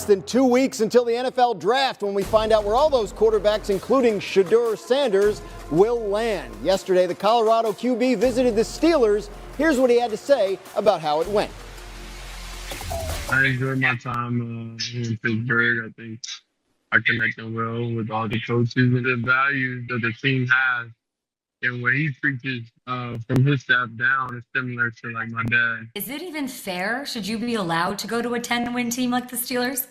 than 2 weeks until the NFL draft when we find out where all those quarterbacks, including Shedeur Sanders, will land. Yesterday, the Colorado QB visited the Steelers. Here's what he had to say about how it went. I enjoyed my time in Pittsburgh. I think I connected well with all the coaches and the values that the team has. And what he preaches from his staff down is similar to like my dad. Is it even fair? Should you be allowed to go to a 10-win team like the Steelers?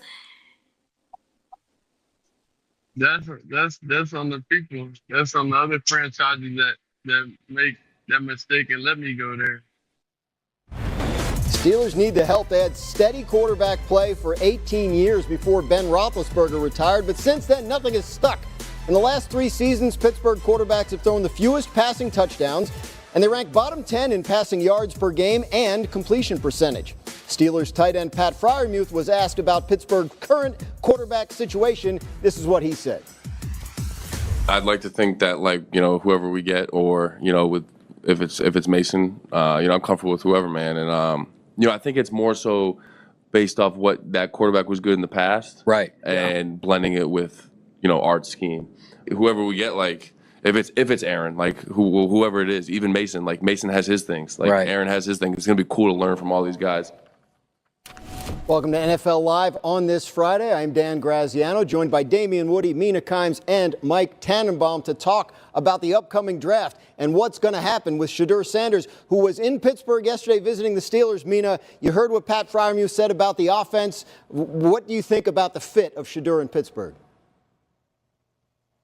That's on the people. That's on the other franchises that make that mistake and let me go there. Steelers need the help. They had steady quarterback play for 18 years before Ben Roethlisberger retired, but since then, nothing has stuck. In the last 3 seasons, Pittsburgh quarterbacks have thrown the fewest passing touchdowns, and they rank bottom 10 in passing yards per game and completion percentage. Steelers tight end Pat Freiermuth was asked about Pittsburgh's current quarterback situation. This is what he said. I'd like to think that, whoever we get, or, if it's Mason, I'm comfortable with whoever, man. And, I think it's more so based off what that quarterback was good in the past. Right. And blending it with, our scheme. Whoever we get, if it's Aaron, whoever it is, even Mason, Mason has his things. Right. Aaron has his things. It's going to be cool to learn from all these guys. Welcome to NFL Live on this Friday. I'm Dan Graziano, joined by Damian Woody, Mina Kimes, and Mike Tannenbaum to talk about the upcoming draft and what's going to happen with Shedeur Sanders, who was in Pittsburgh yesterday visiting the Steelers. Mina, you heard what Pat Freiermuth said about the offense. What do you think about the fit of Shedeur in Pittsburgh?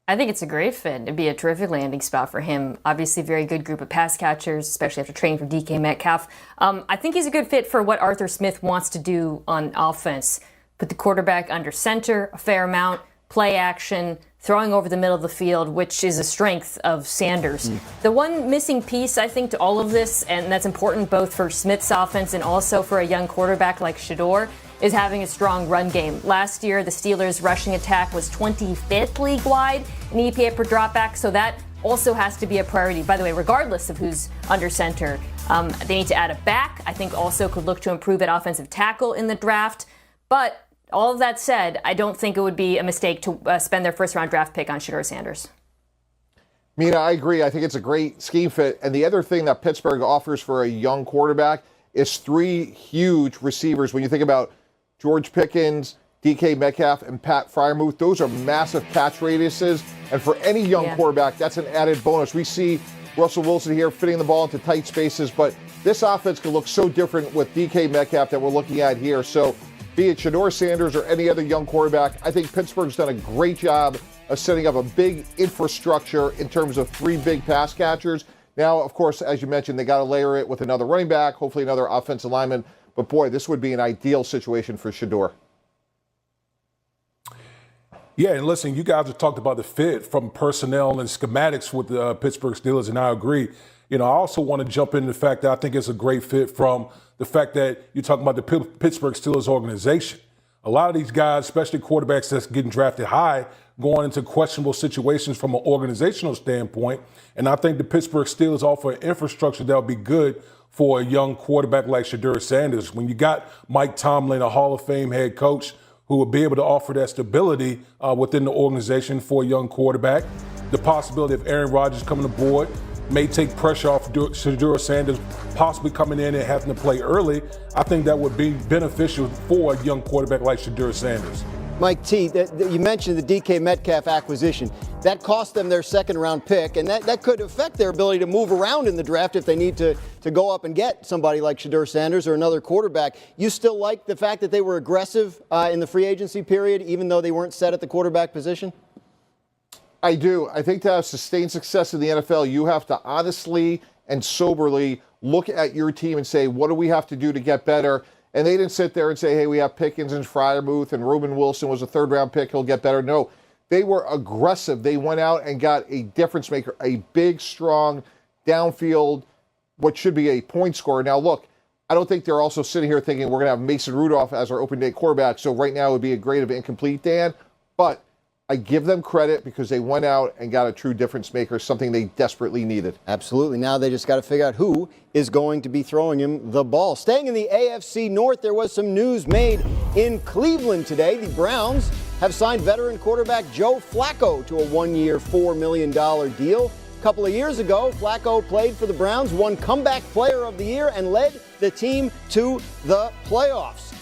I think it's a great fit. It'd be a terrific landing spot for him. Obviously, a very good group of pass catchers, especially after training for DK Metcalf. I think he's a good fit for what Arthur Smith wants to do on offense. Put the quarterback under center a fair amount, play action, throwing over the middle of the field, which is a strength of Sanders. The one missing piece, I think, to all of this, and that's important both for Smith's offense and also for a young quarterback like Shedeur, is having a strong run game. Last year, the Steelers' rushing attack was 25th league-wide in EPA per dropback, so that also has to be a priority. By the way, regardless of who's under center, they need to add a back. I think also could look to improve at offensive tackle in the draft. But all of that said, I don't think it would be a mistake to spend their first-round draft pick on Shedeur Sanders. Mina, I agree. I think it's a great scheme fit. And the other thing that Pittsburgh offers for a young quarterback is 3 huge receivers. When you think about George Pickens, DK Metcalf, and Pat Freiermuth, those are massive catch radiuses. And for any young quarterback, that's an added bonus. We see Russell Wilson here fitting the ball into tight spaces, but this offense can look so different with DK Metcalf that we're looking at here. So be it Shedeur Sanders or any other young quarterback, I think Pittsburgh's done a great job of setting up a big infrastructure in terms of 3 big pass catchers. Now, of course, as you mentioned, they got to layer it with another running back, hopefully another offensive lineman. But boy, this would be an ideal situation for Shedeur. Yeah, and listen, you guys have talked about the fit from personnel and schematics with the Pittsburgh Steelers, and I agree. I also want to jump into the fact that I think it's a great fit from the fact that you're talking about the Pittsburgh Steelers organization. A lot of these guys, especially quarterbacks that's getting drafted high, going into questionable situations from an organizational standpoint. And I think the Pittsburgh Steelers offer an infrastructure that will be good for a young quarterback like Shedeur Sanders. When you got Mike Tomlin, a Hall of Fame head coach, who will be able to offer that stability within the organization for a young quarterback, the possibility of Aaron Rodgers coming aboard may take pressure off Shedeur Sanders possibly coming in and having to play early. I think that would be beneficial for a young quarterback like Shedeur Sanders. Mike T., you mentioned the DK Metcalf acquisition. That cost them their second-round pick, and that could affect their ability to move around in the draft if they need to go up and get somebody like Shedeur Sanders or another quarterback. You still like the fact that they were aggressive in the free agency period, even though they weren't set at the quarterback position? I do. I think to have sustained success in the NFL, you have to honestly and soberly look at your team and say, what do we have to do to get better? And they didn't sit there and say, hey, we have Pickens and Freiermuth and Ruben Wilson was a 3rd-round pick. He'll get better. No, they were aggressive. They went out and got a difference maker, a big, strong, downfield, what should be a point scorer. Now, look, I don't think they're also sitting here thinking we're going to have Mason Rudolph as our open day quarterback. So right now it would be a grade of incomplete, Dan. But I give them credit because they went out and got a true difference maker, something they desperately needed. Absolutely. Now they just got to figure out who is going to be throwing him the ball. Staying in the AFC North, there was some news made in Cleveland today. The Browns have signed veteran quarterback Joe Flacco to a one-year, $4 million deal. A couple of years ago, Flacco played for the Browns, won Comeback Player of the Year, and led the team to the playoffs.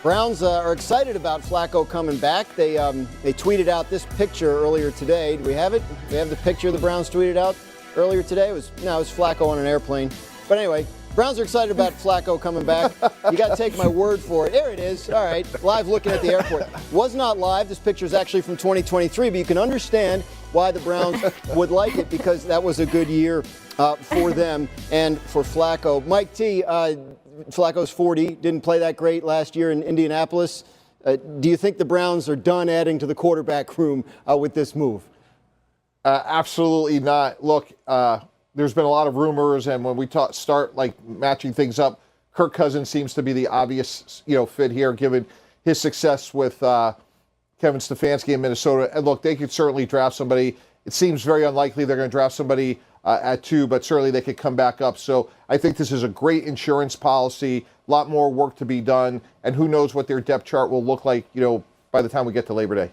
Browns are excited about Flacco coming back. They tweeted out this picture earlier today. Do we have it? We have the picture the Browns tweeted out earlier today. It was Flacco on an airplane. But anyway, Browns are excited about Flacco coming back. You got to take my word for it. There it is. All right, live looking at the airport. Was not live. This picture is actually from 2023, but you can understand why the Browns would like it because that was a good year for them and for Flacco. Mike T. Flacco's 40, didn't play that great last year in Indianapolis. Do you think the Browns are done adding to the quarterback room with this move? Absolutely not. Look, there's been a lot of rumors, and when we start matching things up, Kirk Cousins seems to be the obvious fit here, given his success with Kevin Stefanski in Minnesota. And look, they could certainly draft somebody. It seems very unlikely they're going to draft somebody at 2, but certainly they could come back up. So I think this is a great insurance policy, a lot more work to be done, and who knows what their depth chart will look like, by the time we get to Labor Day.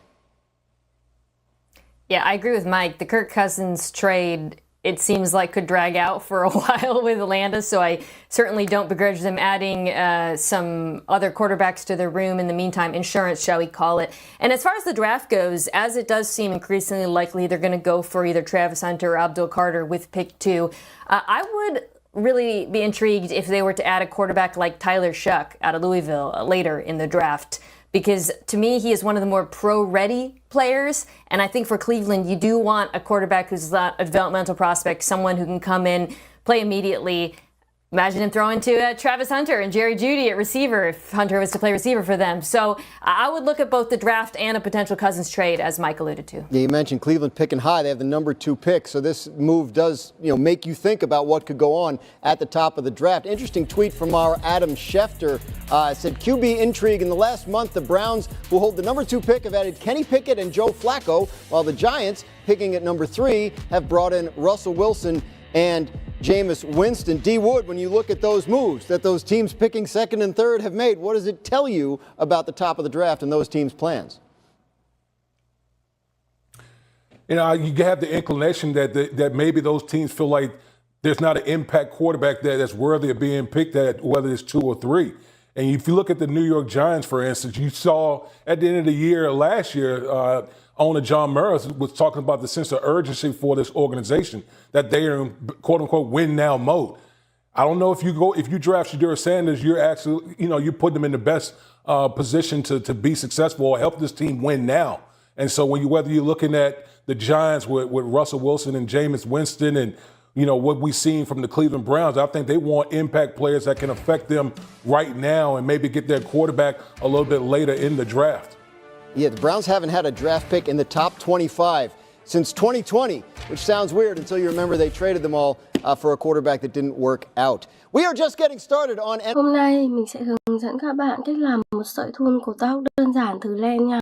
Yeah, I agree with Mike. The Kirk Cousins trade, it seems like could drag out for a while with Atlanta, so I certainly don't begrudge them adding some other quarterbacks to their room. In the meantime, insurance, shall we call it. And as far as the draft goes, as it does seem increasingly likely they're going to go for either Travis Hunter or Abdul Carter with pick 2, I would really be intrigued if they were to add a quarterback like Tyler Shuck out of Louisville later in the draft. Because to me, he is one of the more pro-ready players. And I think for Cleveland, you do want a quarterback who's not a developmental prospect, someone who can come in, play immediately. Imagine him throwing to Travis Hunter and Jerry Jeudy at receiver if Hunter was to play receiver for them. So I would look at both the draft and a potential Cousins trade, as Mike alluded to. Yeah, you mentioned Cleveland picking high. They have the number 2 pick. So this move does, make you think about what could go on at the top of the draft. Interesting tweet from our Adam Schefter. Said QB intrigue in the last month. The Browns, who hold the number 2 pick, have added Kenny Pickett and Joe Flacco, while the Giants, picking at number 3, have brought in Russell Wilson and Jameis Winston. D. Wood, when you look at those moves that those teams picking 2nd and 3rd have made, what does it tell you about the top of the draft and those teams' plans? You have the inclination that maybe those teams feel like there's not an impact quarterback that's worthy of being picked at, whether it's 2 or 3. And if you look at the New York Giants, for instance, you saw at the end of the year last year, owner John Murray was talking about the sense of urgency for this organization, that they are in quote unquote win now mode. I don't know if you draft Shedeur Sanders, you're actually, you put them in the best position to be successful or help this team win now. And so whether you're looking at the Giants with Russell Wilson and Jameis Winston and what we've seen from the Cleveland Browns, I think they want impact players that can affect them right now and maybe get their quarterback a little bit later in the draft. Yeah, the Browns haven't had a draft pick in the top 25 since 2020, which sounds weird until you remember they traded them all for a quarterback that didn't work out. We are just getting started on... Hôm nay mình sẽ hướng dẫn các bạn cách làm một sợi thun cổ tóc đơn giản từ len nha.